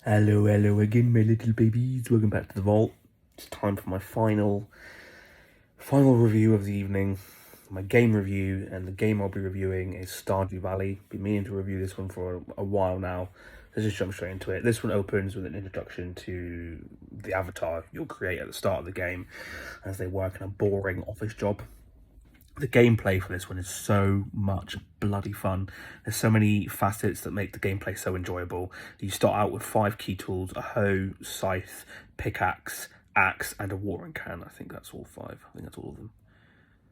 Hello again, my little babies. Welcome back to the vault. It's time for my final review of the evening. My game review, and the game I'll be reviewing is Stardew Valley. Been meaning to review this one for a while now. Let's just jump straight into it. This one opens with an introduction to the avatar you'll create at the start of the game as they work in a boring office job. The gameplay for this one is so much bloody fun. There's so many facets that make the gameplay so enjoyable. You start out with 5 key tools: a hoe, scythe, pickaxe, axe, and a watering can. I think that's all 5. I think that's all of them.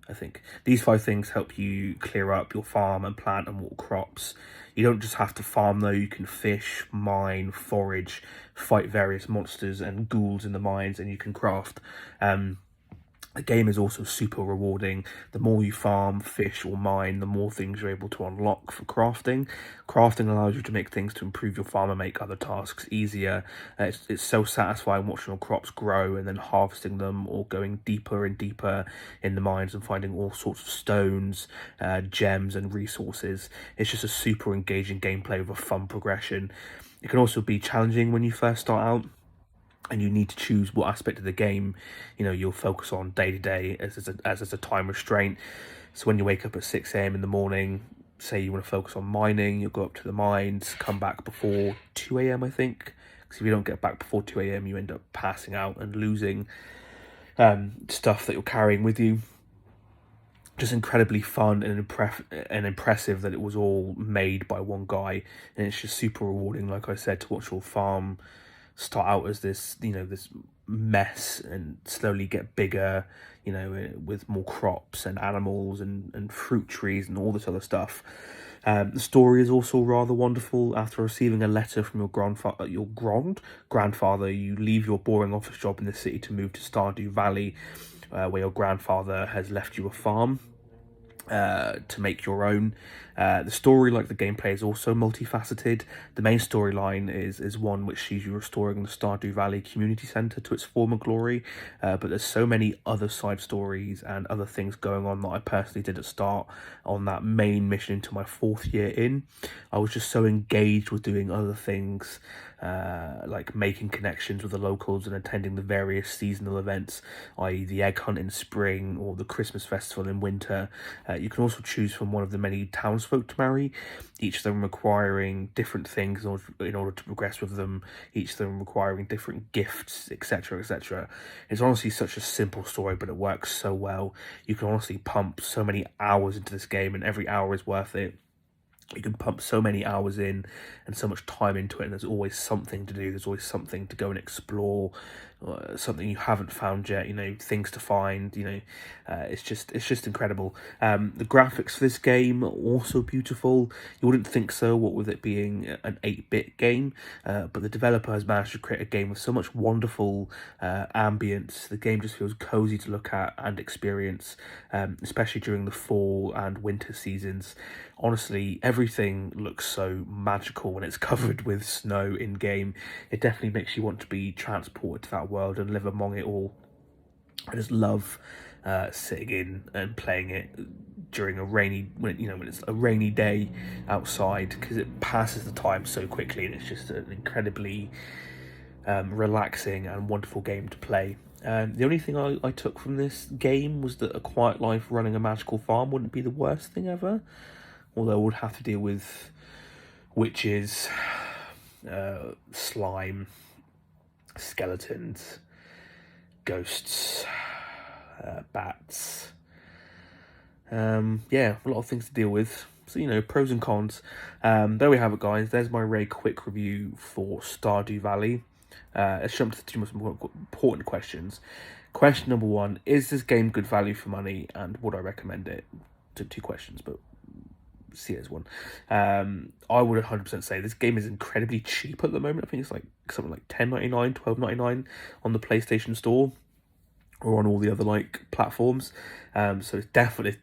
I think these 5 things help you clear up your farm and plant and water crops. You don't just have to farm though, you can fish, mine, forage, fight various monsters and ghouls in the mines, and you can craft. The game is also super rewarding. The more you farm, fish, or mine, the more things you're able to unlock for crafting. Crafting allows you to make things to improve your farm and make other tasks easier. It's so satisfying watching your crops grow and then harvesting them, or going deeper and deeper in the mines and finding all sorts of stones, gems, and resources. It's just a super engaging gameplay with a fun progression. It can also be challenging when you first start out, and you need to choose what aspect of the game you'll focus on day to day, as there's a time restraint. So when you wake up at 6 a.m. in the morning, say you want to focus on mining, you'll go up to the mines, come back before 2 a.m. I think, because if you don't get back before 2 a.m. you end up passing out and losing stuff that you're carrying with you. Just incredibly fun and impressive that it was all made by one guy, and it's just super rewarding, like I said, to watch your farm start out as this mess and slowly get bigger, with more crops and animals and fruit trees and all this other stuff. The story is also rather wonderful. After receiving a letter from your grandfather, you leave your boring office job in the city to move to Stardew Valley, where your grandfather has left you a farm to make your own. The story, like the gameplay, is also multifaceted. The main storyline is one which sees you restoring the Stardew Valley Community Centre to its former glory, but there's so many other side stories and other things going on that I personally didn't start on that main mission into my 4th year in. I was just so engaged with doing other things, like making connections with the locals and attending the various seasonal events, i.e. the egg hunt in spring or the Christmas festival in winter. You can also choose from one of the many townsfolk to marry, each of them requiring different things in order to progress with them, each of them requiring different gifts, etc, etc. It's honestly such a simple story, but it works so well. You can honestly pump so many hours into this game, and every hour is worth it. You can pump so many hours in and so much time into it, and there's always something to do. There's always something to go and explore, something you haven't found yet, things to find. It's just incredible. The graphics for this game are also beautiful. You wouldn't think so, what with it being an 8-bit game, but the developer has managed to create a game with so much wonderful ambience. The game just feels cozy to look at and experience, especially during the fall and winter seasons. Honestly, everything looks so magical when it's covered with snow in game. It definitely makes you want to be transported to that world and live among it all. I just love sitting in and playing it during when it's a rainy day outside, because it passes the time so quickly, and it's just an incredibly relaxing and wonderful game to play. The only thing I took from this game was that a quiet life running a magical farm wouldn't be the worst thing ever, although I would have to deal with witches, slime, skeletons, ghosts, bats. A lot of things to deal with. So, pros and cons. There we have it, guys. There's my very quick review for Stardew Valley. Let's jump to the 2 most important questions. Question number 1, is this game good value for money, and would I recommend it? 2 questions, but see it as one. I would 100% say this game is incredibly cheap at the moment. I think it's like something like $10.99, $12.99 on the PlayStation Store, or on all the other platforms. So it's definitely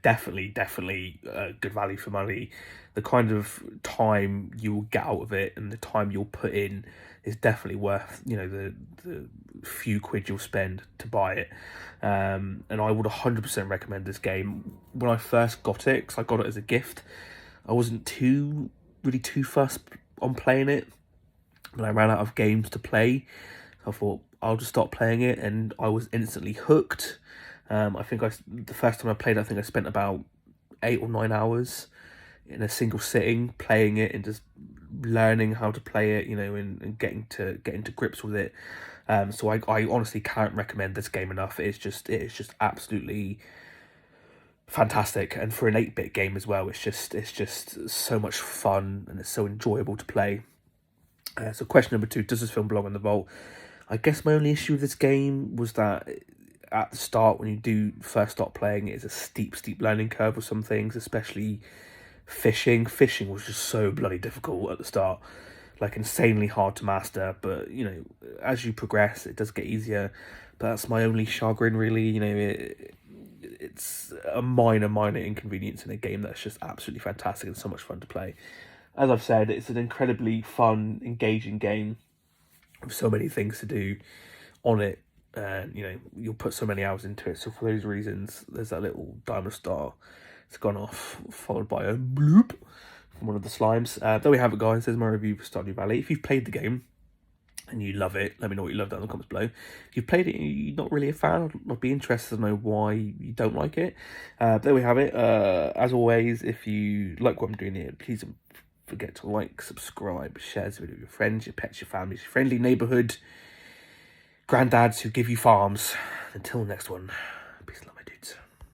good value for money. The kind of time you will get out of it and the time you'll put in is definitely worth the few quid you'll spend to buy it. And I would 100% recommend this game. When I first got it, because I got it as a gift, I wasn't too fussed on playing it. but I ran out of games to play. So I thought I'll just stop playing it, and I was instantly hooked. I think the first time I played, I think I spent about 8 or 9 hours in a single sitting playing it and just learning how to play it, and getting to grips with it. So I honestly can't recommend this game enough. It is just absolutely fantastic, and for an 8-bit game as well, it's just so much fun and it's so enjoyable to play. So question number 2: does this film belong in the vault? I guess my only issue with this game was that at the start, when you do first start playing, it's a steep learning curve with some things, especially fishing. Fishing was just so bloody difficult at the start, like insanely hard to master. But as you progress, it does get easier. But that's my only chagrin, really. It's a minor inconvenience in a game that's just absolutely fantastic and so much fun to play. As I've said, it's an incredibly fun, engaging game with so many things to do on it, and you'll put so many hours into it. So for those reasons, there's that little diamond star. It's gone off, followed by a bloop from one of the slimes. There we have it, guys. There's my review for Stardew Valley. If you've played the game and you love it, let me know what you love down in the comments below. If you've played it and you're not really a fan, I'd be interested to know why you don't like it. There we have it. As always, if you like what I'm doing here, please don't forget to like, subscribe, share this video with your friends, your pets, your families, your friendly neighbourhood granddads who give you farms. Until next one, peace and love.